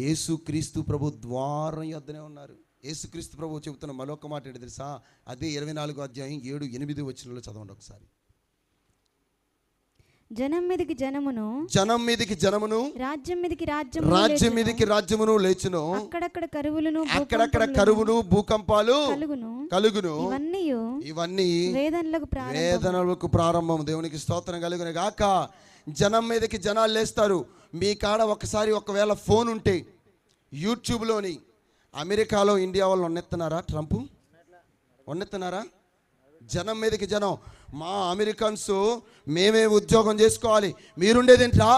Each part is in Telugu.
యేసుక్రీస్తు ప్రభు ద్వారం యొద్దనే ఉన్నారు. యేసుక్రీస్తు ప్రభు చెబుతున్న మరొక మాట ఏంటి తెలుసా? అదే 24వ అధ్యాయం 7-8 వచనాల్లో చదవండి ఒకసారి. జనం మీదికి జనమును, జనం మీదికి జనమును, రాజ్యం మీదికి రాజ్యం మీదికి రాజ్యమును లేచును. అక్కడక్కడ కరువులను, అక్కడక్కడ కరువును, భూకంపాలు కలుగును. ఇవన్నీ వేదనలకు ప్రారంభం. దేవునికి స్తోత్రం కలుగును గాక. జనం మీదకి జనాలు లేస్తారు. మీ కాడ ఒకవేళ ఫోన్ ఉంటే యూట్యూబ్లోని అమెరికాలో ఇండియా వాళ్ళు ఉన్నెత్తున్నారా? ట్రంప్ ఉన్నెత్తున్నారా? జనం మీదకి జనం. మా అమెరికన్స్ మేమే ఉద్యోగం చేసుకోవాలి, మీరుండేదేంట్రా?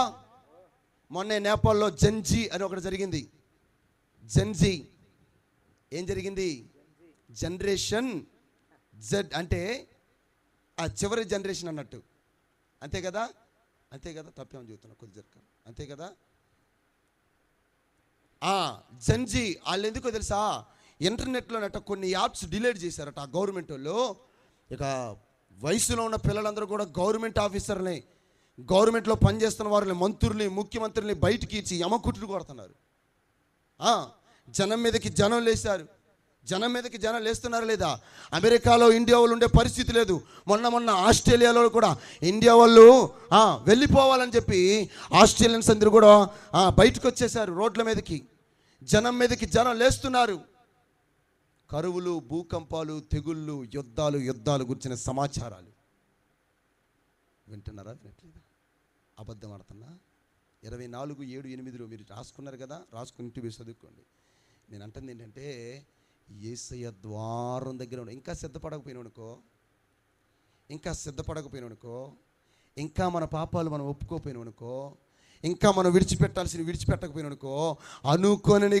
మొన్నే నేపాల్లో జెన్జీ అని ఒకటి జరిగింది. జెన్జీ ఏం జరిగింది? జనరేషన్ జెడ్ అంటే ఆ చివరి జనరేషన్ అన్నట్టు. అంతే కదా? అంతే కదా? తప్పేమని చెబుతున్నా కొద్దిగా. అంతే కదా? జెన్జీ వాళ్ళు ఎందుకో తెలుసా? ఇంటర్నెట్లోనట కొన్ని యాప్స్ డిలీట్ చేశారట ఆ గవర్నమెంట్ వాళ్ళు. ఇక వయసులో ఉన్న పిల్లలందరూ కూడా గవర్నమెంట్ ఆఫీసర్ని, గవర్నమెంట్లో పనిచేస్తున్న వారిని, మంత్రుల్ని, ముఖ్యమంత్రుల్ని బయటికి ఇచ్చి యమకుట్లు కొడుతున్నారు. జనం మీదకి జనం లేచారు. జనం మీదకి జనం లేస్తున్నారు లేదా? అమెరికాలో ఇండియా వాళ్ళు ఉండే పరిస్థితి లేదు. మొన్న ఆస్ట్రేలియాలో కూడా ఇండియా వాళ్ళు వెళ్ళిపోవాలని చెప్పి ఆస్ట్రేలియన్స్ అందరూ కూడా బయటకు వచ్చేసారు రోడ్ల మీదకి. జనం మీదకి జనం లేస్తున్నారు. కరువులు, భూకంపాలు, తెగుళ్ళు, యుద్ధాలు గురించిన సమాచారాలు వింటున్నారా? వినట్లేదా? అబద్ధం ఆడుతున్నా? 24:7-8 మీరు రాసుకున్నారు కదా, రాసుకుని ఇంటికి చదువుకోండి. నేను అంటుంది ఏంటంటే, యేసయ్య ద్వారం దగ్గర ఇంకా సిద్ధపడకపోయినానుకో, ఇంకా మన పాపాలు మనం ఒప్పుకోపోయినానుకో, ఇంకా మనం విడిచిపెట్టకపోయినానుకో, అనుకోనని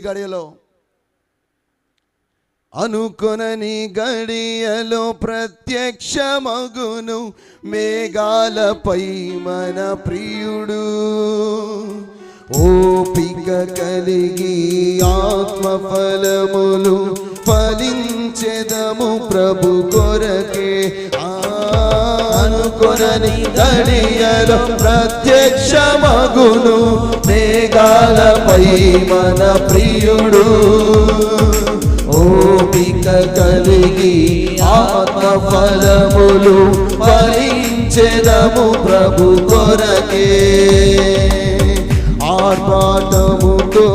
గడియలో ప్రత్యక్షమగును మేఘాలపై మన ప్రియుడు. ఓపిక కలిగి ఆత్మఫలములు ఫలించెదము ప్రభు కొరకే. అనుకొనని గడియలో ప్రత్యక్షమగును మేఘాలపై మన ప్రియుడు. ఓపిక కలిగి ఆత్మఫలములు ఫలించెదము ప్రభు కొరకే. ఆర్భాటముతో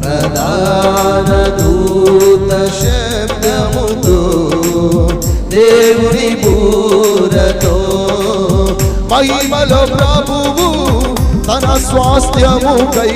ప్రధాన దూత శబ్దముతో దేవుని బూరతో మహిమలో ప్రభువు తన స్వాస్థ్యముకై